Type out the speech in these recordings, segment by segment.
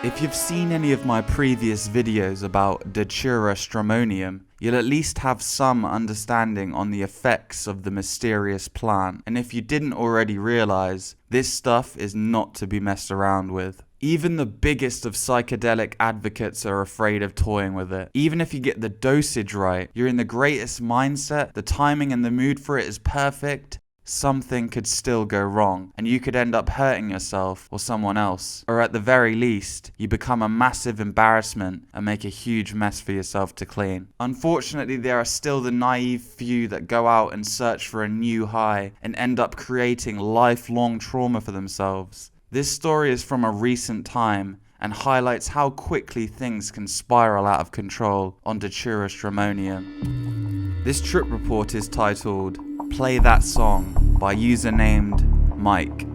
If you've seen any of my previous videos about Datura Stramonium, you'll at least have some understanding on the effects of the mysterious plant, and if you didn't already realize, this stuff is not to be messed around with. Even the biggest of psychedelic advocates are afraid of toying with it. Even if you get the dosage right, you're in the greatest mindset, the timing and the mood for it is perfect, something could still go wrong, and you could end up hurting yourself or someone else. Or at the very least, you become a massive embarrassment and make a huge mess for yourself to clean. Unfortunately, there are still the naive few that go out and search for a new high and end up creating lifelong trauma for themselves. This story is from a recent time and highlights how quickly things can spiral out of control on Datura Stramonium. This trip report is titled "Play That Song" by user named Mike.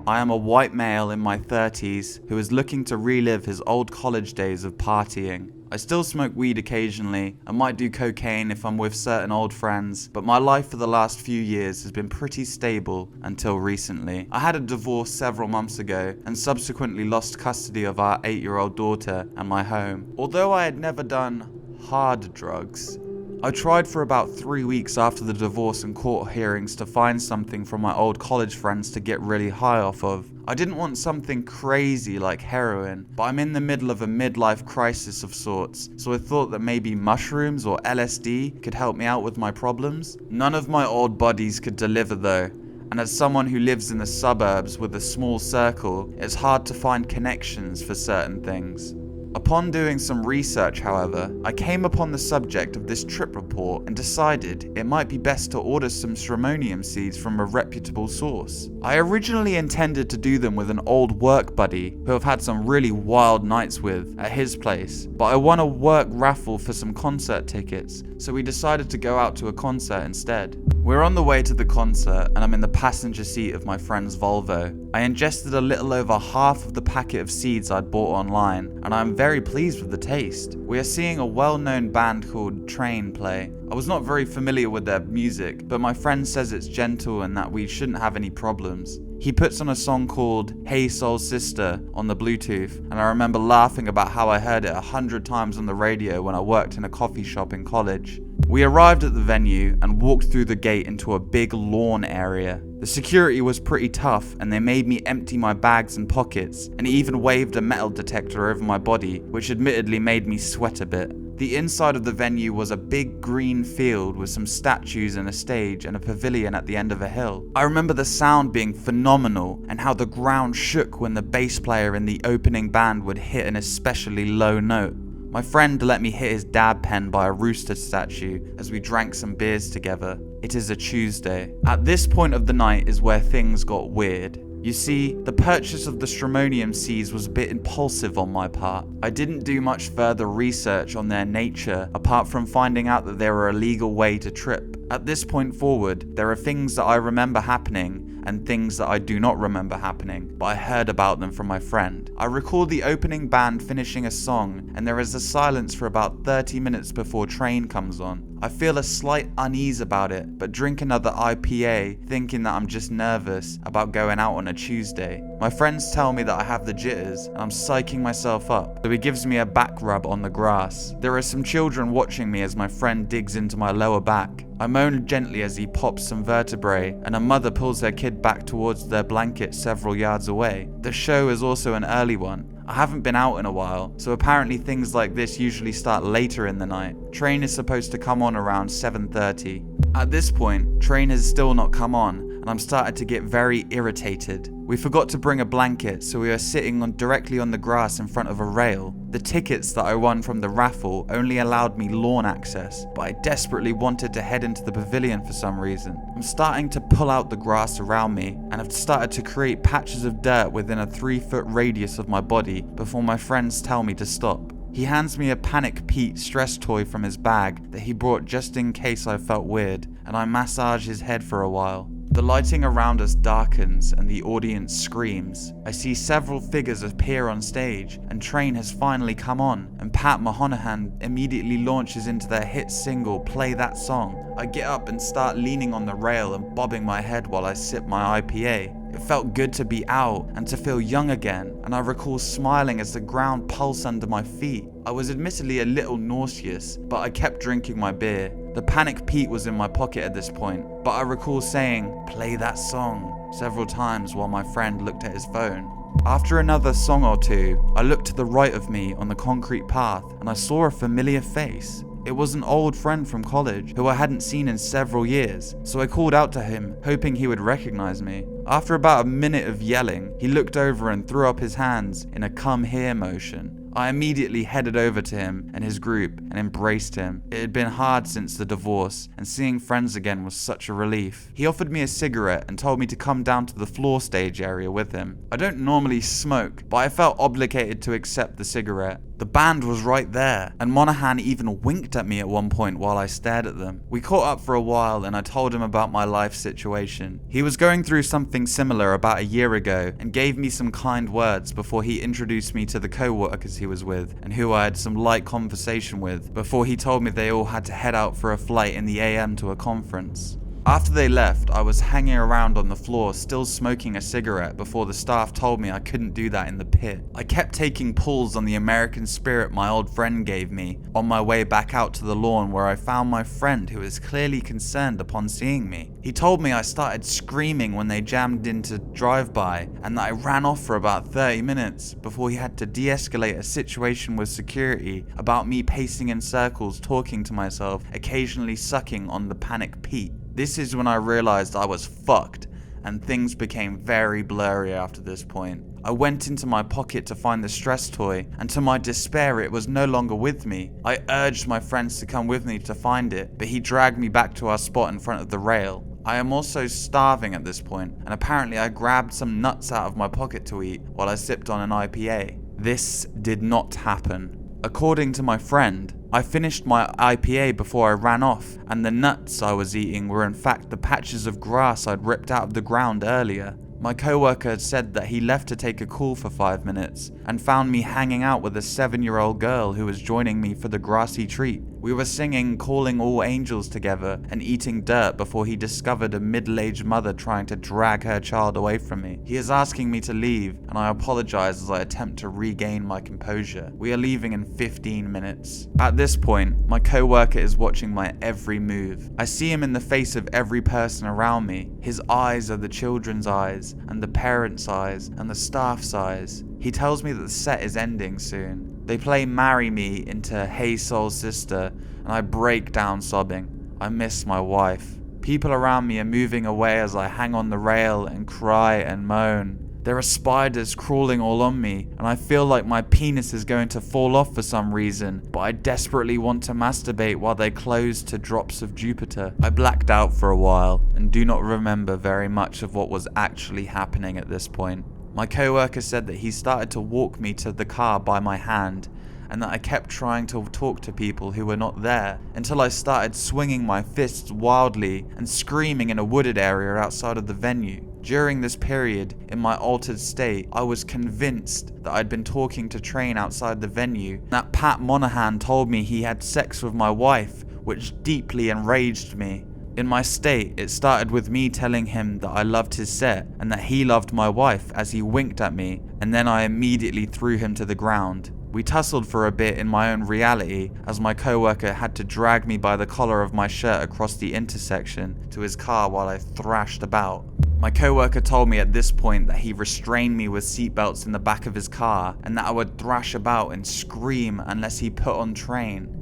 I am a white male in my 30s who is looking to relive his old college days of partying. I still smoke weed occasionally, I might do cocaine if I'm with certain old friends, but my life for the last few years has been pretty stable until recently. I had a divorce several months ago and subsequently lost custody of our 8-year-old daughter and my home. Although I had never done hard drugs, I tried for about 3 weeks after the divorce and court hearings to find something from my old college friends to get really high off of. I didn't want something crazy like heroin, but I'm in the middle of a midlife crisis of sorts, so I thought that maybe mushrooms or LSD could help me out with my problems. None of my old buddies could deliver though, and as someone who lives in the suburbs with a small circle, it's hard to find connections for certain things. Upon doing some research, however, I came upon the subject of this trip report and decided it might be best to order some stramonium seeds from a reputable source. I originally intended to do them with an old work buddy who I've had some really wild nights with at his place, but I won a work raffle for some concert tickets, so we decided to go out to a concert instead. We're on the way to the concert and I'm in the passenger seat of my friend's Volvo. I ingested a little over half of the packet of seeds I'd bought online, and I'm very pleased with the taste. We are seeing a well-known band called Train play. I was not very familiar with their music, but my friend says it's gentle and that we shouldn't have any problems. He puts on a song called "Hey Soul Sister" on the Bluetooth, and I remember laughing about how I heard it 100 times on the radio when I worked in a coffee shop in college. We arrived at the venue and walked through the gate into a big lawn area. The security was pretty tough and they made me empty my bags and pockets, and even waved a metal detector over my body, which admittedly made me sweat a bit. The inside of the venue was a big green field with some statues and a stage and a pavilion at the end of a hill. I remember the sound being phenomenal and how the ground shook when the bass player in the opening band would hit an especially low note. My friend let me hit his dab pen by a rooster statue as we drank some beers together. It is a Tuesday. At this point of the night is where things got weird. You see, the purchase of the stramonium seeds was a bit impulsive on my part. I didn't do much further research on their nature apart from finding out that they were a legal way to trip. At this point forward, there are things that I remember happening and things that I do not remember happening, but I heard about them from my friend. I recall the opening band finishing a song and there is a silence for about 30 minutes before Train comes on. I feel a slight unease about it, but drink another IPA thinking that I'm just nervous about going out on a Tuesday. My friends tell me that I have the jitters and I'm psyching myself up, so he gives me a back rub on the grass. There are some children watching me as my friend digs into my lower back. I moan gently as he pops some vertebrae and a mother pulls her kid back towards their blanket several yards away. The show is also an early one. I haven't been out in a while, so apparently things like this usually start later in the night. Train is supposed to come on around 7:30. At this point, Train has still not come on, and I'm starting to get very irritated. We forgot to bring a blanket, so we are sitting directly on the grass in front of a rail. The tickets that I won from the raffle only allowed me lawn access, but I desperately wanted to head into the pavilion for some reason. I'm starting to pull out the grass around me, and have started to create patches of dirt within a 3-foot radius of my body before my friends tell me to stop. He hands me a Panic Pete stress toy from his bag that he brought just in case I felt weird, and I massage his head for a while. The lighting around us darkens and the audience screams. I see several figures appear on stage, and Train has finally come on, and Pat Monahan immediately launches into their hit single, Play That Song. I get up and start leaning on the rail and bobbing my head while I sip my IPA. It felt good to be out and to feel young again, and I recall smiling as the ground pulsed under my feet. I was admittedly a little nauseous, but I kept drinking my beer. The Panic Pete was in my pocket at this point, but I recall saying, "Play that song," several times while my friend looked at his phone. After another song or two, I looked to the right of me on the concrete path, and I saw a familiar face. It was an old friend from college who I hadn't seen in several years, so I called out to him, hoping he would recognize me. After about a minute of yelling, he looked over and threw up his hands in a "come here" motion. I immediately headed over to him and his group and embraced him. It had been hard since the divorce, and seeing friends again was such a relief. He offered me a cigarette and told me to come down to the floor stage area with him. I don't normally smoke, but I felt obligated to accept the cigarette. The band was right there, and Monahan even winked at me at one point while I stared at them. We caught up for a while and I told him about my life situation. He was going through something similar about a year ago and gave me some kind words before he introduced me to the co-workers he was with and who I had some light conversation with before he told me they all had to head out for a flight in the AM to a conference. After they left, I was hanging around on the floor still smoking a cigarette before the staff told me I couldn't do that in the pit. I kept taking pulls on the American Spirit my old friend gave me on my way back out to the lawn, where I found my friend who was clearly concerned upon seeing me. He told me I started screaming when they jammed into drive-by and that I ran off for about 30 minutes before he had to de-escalate a situation with security about me pacing in circles talking to myself, occasionally sucking on the Panic Pete. This is when I realized I was fucked, and things became very blurry after this point. I went into my pocket to find the stress toy, and to my despair it was no longer with me. I urged my friends to come with me to find it, but he dragged me back to our spot in front of the rail. I am also starving at this point, and apparently I grabbed some nuts out of my pocket to eat while I sipped on an IPA. This did not happen. According to my friend, I finished my IPA before I ran off, and the nuts I was eating were in fact the patches of grass I'd ripped out of the ground earlier. My coworker had said that he left to take a call for 5 minutes and found me hanging out with a 7-year-old girl who was joining me for the grassy treat. We were singing Calling All Angels together and eating dirt before he discovered a middle-aged mother trying to drag her child away from me. He is asking me to leave, and I apologize as I attempt to regain my composure. We are leaving in 15 minutes. At this point, my coworker is watching my every move. I see him in the face of every person around me. His eyes are the children's eyes, and the parents' eyes, and the staff's eyes. He tells me that the set is ending soon. They play Marry Me into Hey Soul Sister, and I break down sobbing. I miss my wife. People around me are moving away as I hang on the rail and cry and moan. There are spiders crawling all on me, and I feel like my penis is going to fall off for some reason, but I desperately want to masturbate while they close to drops of Jupiter. I blacked out for a while, and do not remember very much of what was actually happening at this point. My coworker said that he started to walk me to the car by my hand, and that I kept trying to talk to people who were not there, until I started swinging my fists wildly and screaming in a wooded area outside of the venue. During this period, in my altered state, I was convinced that I'd been talking to Train outside the venue, that Pat Monahan told me he had sex with my wife, which deeply enraged me. In my state, it started with me telling him that I loved his set and that he loved my wife as he winked at me, and then I immediately threw him to the ground. We tussled for a bit in my own reality as my coworker had to drag me by the collar of my shirt across the intersection to his car while I thrashed about. My coworker told me at this point that he restrained me with seatbelts in the back of his car and that I would thrash about and scream unless he put on Train.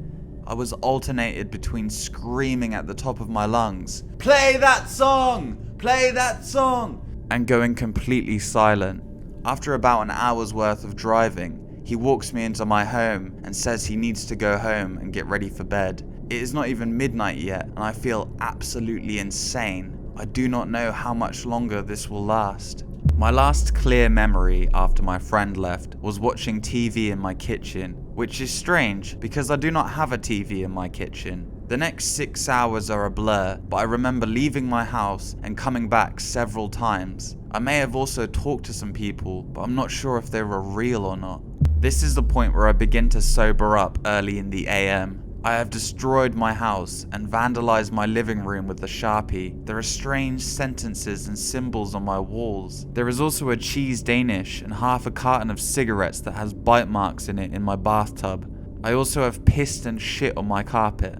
I was alternated between screaming at the top of my lungs, "Play that song! Play that song!" and going completely silent. After about an hour's worth of driving, he walks me into my home and says he needs to go home and get ready for bed. It is not even midnight yet, and I feel absolutely insane. I do not know how much longer this will last. My last clear memory after my friend left was watching TV in my kitchen, which is strange because I do not have a TV in my kitchen. The next 6 hours are a blur, but I remember leaving my house and coming back several times. I may have also talked to some people, but I'm not sure if they were real or not. This is the point where I begin to sober up early in the AM. I have destroyed my house and vandalized my living room with the Sharpie. There are strange sentences and symbols on my walls. There is also a cheese Danish and half a carton of cigarettes that has bite marks in it in my bathtub. I also have pissed and shit on my carpet.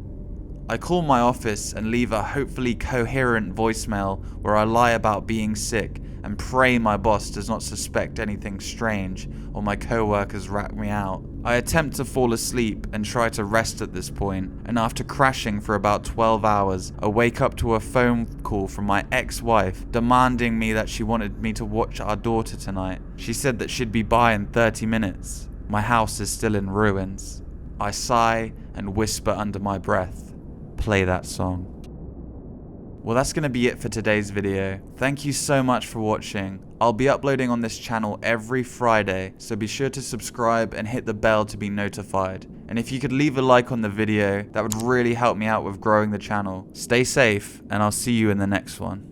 I call my office and leave a hopefully coherent voicemail where I lie about being sick and pray my boss does not suspect anything strange or my co-workers rat me out. I attempt to fall asleep and try to rest at this point, and after crashing for about 12 hours, I wake up to a phone call from my ex-wife demanding me that she wanted me to watch our daughter tonight. She said that she'd be by in 30 minutes. My house is still in ruins. I sigh and whisper under my breath, "Play that song." Well, that's going to be it for today's video. Thank you so much for watching. I'll be uploading on this channel every Friday, so be sure to subscribe and hit the bell to be notified. And if you could leave a like on the video, that would really help me out with growing the channel. Stay safe, and I'll see you in the next one.